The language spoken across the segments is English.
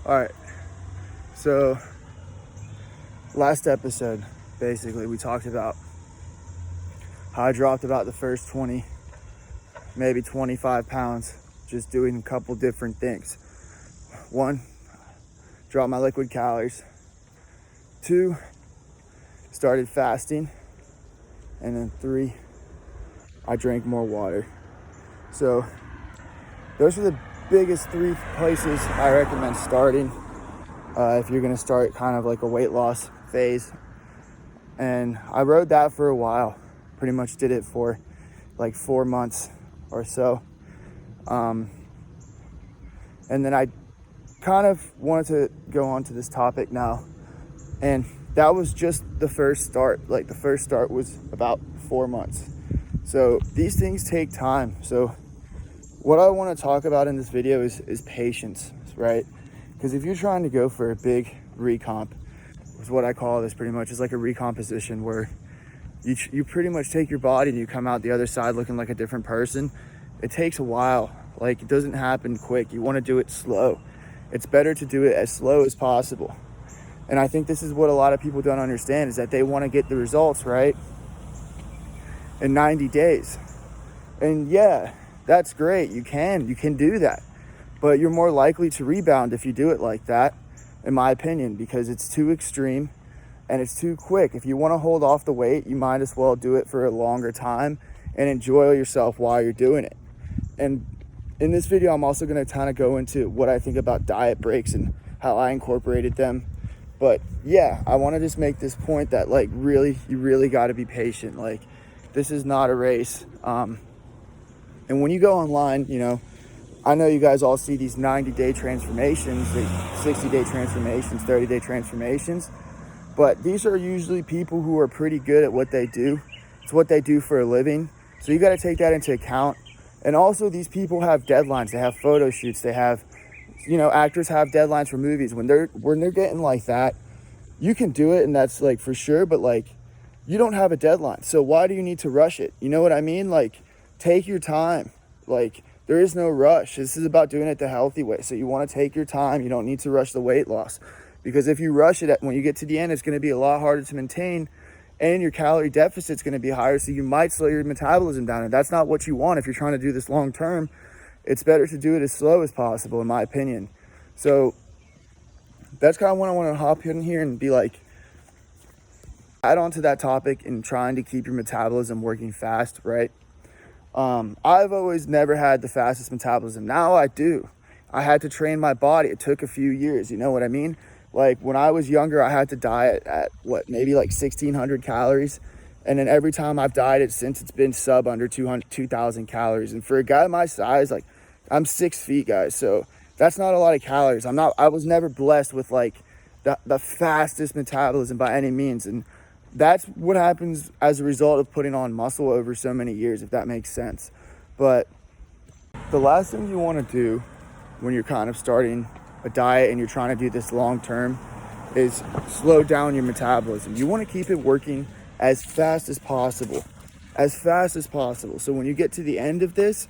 All right, so last episode, basically, we talked about how I dropped about the first 20, maybe 25 pounds, just doing a couple different things. 1, drop my liquid calories. 2, started fasting. And then 3, I drank more water. So those are the biggest 3 places I recommend starting if you're gonna start kind of like a weight loss phase. And I rode that for a while, pretty much did it for like 4 months or so. And then I kind of wanted to go on to this topic now. And that was just the first start. Like the first start was about 4 months. So these things take time. So what I want to talk about in this video is patience, right? Because if you're trying to go for a big recomp, is what I call this pretty much, is like a recomposition where you pretty much take your body and you come out the other side looking like a different person. It takes a while. Like, it doesn't happen quick. You want to do it slow. It's better to do it as slow as possible. And I think this is what a lot of people don't understand, is that they want to get the results, right, in 90 days. And yeah, that's great. You can do that. But you're more likely to rebound if you do it like that, in my opinion, because it's too extreme and it's too quick. If you want to hold off the weight, you might as well do it for a longer time and enjoy yourself while you're doing it. And in this video, I'm also going to kind of go into what I think about diet breaks and how I incorporated them. But yeah, I want to just make this point that, like, you really got to be patient. Like, this is not a race. And when you go online, I know you guys all see these 90-day transformations, 60-day transformations, 30-day transformations, but these are usually people who are pretty good at what they do. It's what they do for a living. So you got to take that into account. And also, these people have deadlines. They have photo shoots. They have, actors have deadlines for movies. When they're getting like that, you can do it, and that's like for sure, but like, you don't have a deadline. So why do you need to rush it? You know what I mean? Like, take your time. Like, there is no rush. This is about doing it the healthy way. So you want to take your time. You don't need to rush the weight loss, because if you rush it, when you get to the end, it's going to be a lot harder to maintain, and your calorie deficit's going to be higher. So you might slow your metabolism down, and that's not what you want. If you're trying to do this long term, it's better to do it as slow as possible, in my opinion. So that's kind of what I want to hop in here and be like, add on to that topic and trying to keep your metabolism working fast, right? I've always never had the fastest metabolism. Now I do. I had to train my body. It took a few years. You know what I mean? Like, when I was younger, I had to diet at maybe like 1,600 calories. And then every time I've dieted since, it's been sub under 2,000 calories. And for a guy my size, like, I'm 6 feet, guys. So that's not a lot of calories. I was never blessed with like the fastest metabolism by any means. And that's what happens as a result of putting on muscle over so many years, if that makes sense. But the last thing you want to do when you're kind of starting a diet and you're trying to do this long term is slow down your metabolism. You want to keep it working as fast as possible. So when you get to the end of this,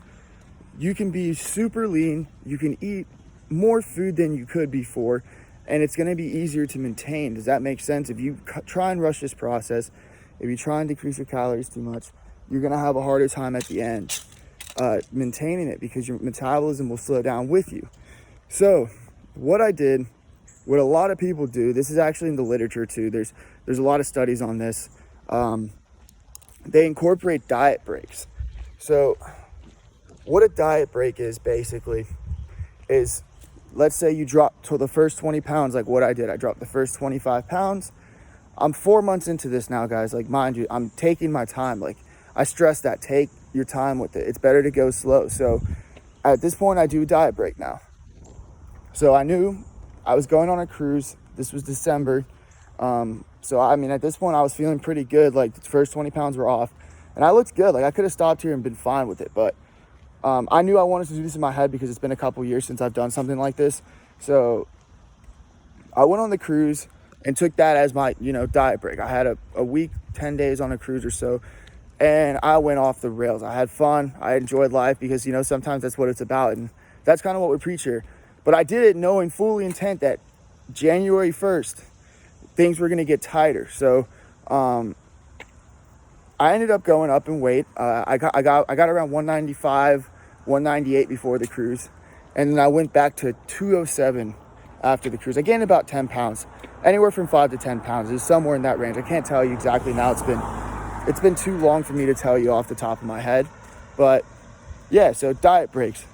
you can be super lean. You can eat more food than you could before, and it's going to be easier to maintain. Does that make sense? If you try and rush this process, if you try and decrease your calories too much, you're going to have a harder time at the end maintaining it, because your metabolism will slow down with you. So what I did, what a lot of people do, this is actually in the literature too, there's a lot of studies on this, they incorporate diet breaks. So what a diet break is, basically, is, let's say you drop to the first 20 pounds, like what I did. I dropped the first 25 pounds. I'm 4 months into this now, guys. Like, mind you, I'm taking my time. Like, I stress that, take your time with it. It's better to go slow. So at this point, I do a diet break now. So I knew I was going on a cruise. This was December. So, I mean, at this point, I was feeling pretty good. Like, the first 20 pounds were off. And I looked good. Like, I could have stopped here and been fine with it. But I knew I wanted to do this in my head because it's been a couple years since I've done something like this. So I went on the cruise and took that as my, diet break. I had a week, 10 days on a cruise or so, and I went off the rails. I had fun. I enjoyed life because, sometimes that's what it's about. And that's kind of what we preach here. But I did it knowing fully intent that January 1st, things were going to get tighter. So I ended up going up in weight. I got around 195, 198 before the cruise. And then I went back to 207 after the cruise. I gained about 10 pounds, anywhere from 5 to 10 pounds. It's somewhere in that range. I can't tell you exactly now. It's been too long for me to tell you off the top of my head. But yeah, so diet breaks.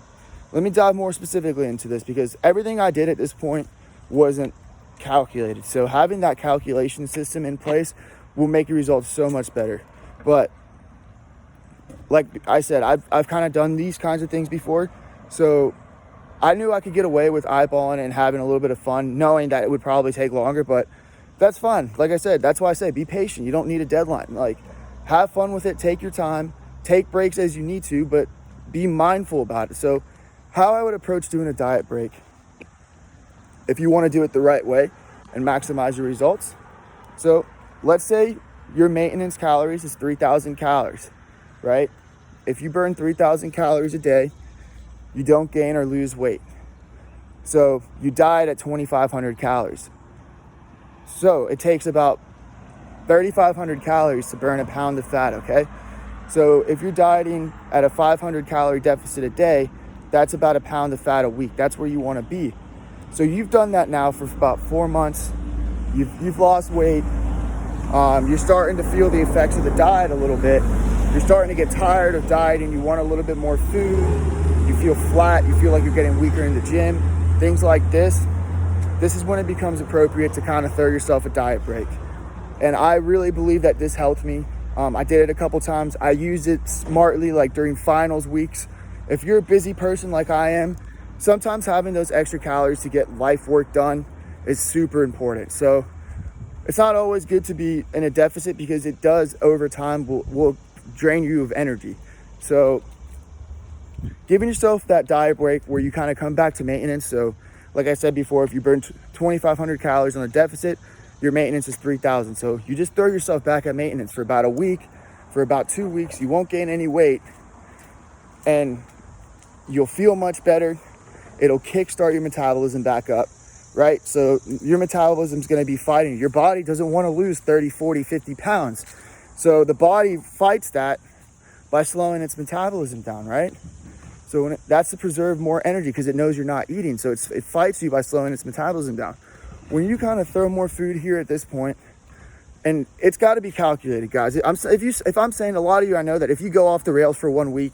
Let me dive more specifically into this, because everything I did at this point wasn't calculated. So having that calculation system in place will make your results so much better. But like I said, I've kind of done these kinds of things before. So I knew I could get away with eyeballing and having a little bit of fun, knowing that it would probably take longer, but that's fun. Like I said, that's why I say be patient. You don't need a deadline. Like, have fun with it. Take your time. Take breaks as you need to, but be mindful about it. So how I would approach doing a diet break, if you want to do it the right way and maximize your results. So let's say your maintenance calories is 3,000 calories, right? If you burn 3,000 calories a day, you don't gain or lose weight. So you diet at 2,500 calories. So it takes about 3,500 calories to burn a pound of fat, okay? So if you're dieting at a 500 calorie deficit a day, that's about a pound of fat a week. That's where you want to be. So you've done that now for about 4 months. You've lost weight. You're starting to feel the effects of the diet a little bit. You're starting to get tired of dieting. You want a little bit more food. You feel flat. You feel like you're getting weaker in the gym. Things like this. This is when it becomes appropriate to kind of throw yourself a diet break. And I really believe that this helped me. I did it a couple times. I used it smartly, like during finals weeks. If you're a busy person like I am, sometimes having those extra calories to get life work done is super important. So it's not always good to be in a deficit, because it does over time will drain you of energy. So giving yourself that diet break where you kind of come back to maintenance. So like I said before, if you burn 2,500 calories on a deficit, your maintenance is 3,000. So you just throw yourself back at maintenance for about a week, for about 2 weeks. You won't gain any weight, and you'll feel much better. It'll kickstart your metabolism back up, right? So your metabolism is going to be fighting. Your body doesn't want to lose 30, 40, 50 pounds. So the body fights that by slowing its metabolism down, right? So that's to preserve more energy, because it knows you're not eating. So it fights you by slowing its metabolism down. When you kind of throw more food here at this point, and it's got to be calculated, guys. If I'm saying, a lot of you, I know that if you go off the rails for 1 week,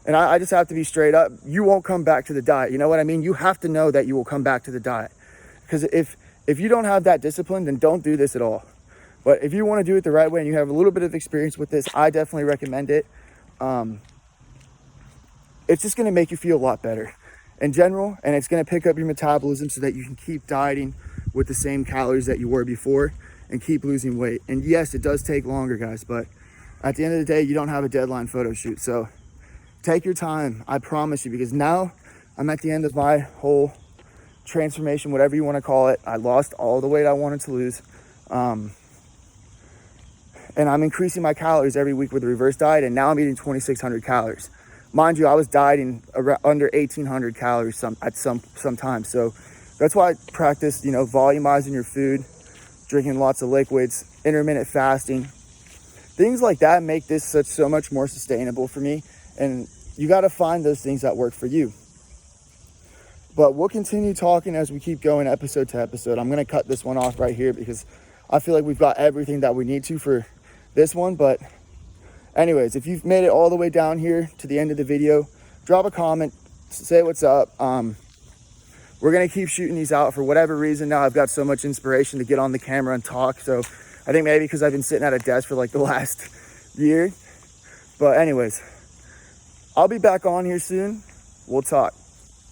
and I just have to be straight up, you won't come back to the diet. You know what I mean? You have to know that you will come back to the diet. Because if you don't have that discipline, then don't do this at all. But if you want to do it the right way and you have a little bit of experience with this, I definitely recommend it. It's just going to make you feel a lot better in general, and it's going to pick up your metabolism so that you can keep dieting with the same calories that you were before and keep losing weight. And yes, it does take longer, guys, but at the end of the day, you don't have a deadline photo shoot. So take your time, I promise you, because now I'm at the end of my whole transformation, whatever you want to call it. I lost all the weight I wanted to lose. And I'm increasing my calories every week with the reverse diet, and now I'm eating 2,600 calories. Mind you, I was dieting under 1,800 calories sometimes. So that's why I practice, volumizing your food, drinking lots of liquids, intermittent fasting. Things like that make this so much more sustainable for me. And you got to find those things that work for you. But we'll continue talking as we keep going episode to episode. I'm going to cut this one off right here because I feel like we've got everything that we need to for this one. But anyways, if you've made it all the way down here to the end of the video, drop a comment, say what's up. We're going to keep shooting these out. For whatever reason, now I've got so much inspiration to get on the camera and talk. So I think maybe because I've been sitting at a desk for like the last year. But anyways, I'll be back on here soon. We'll talk.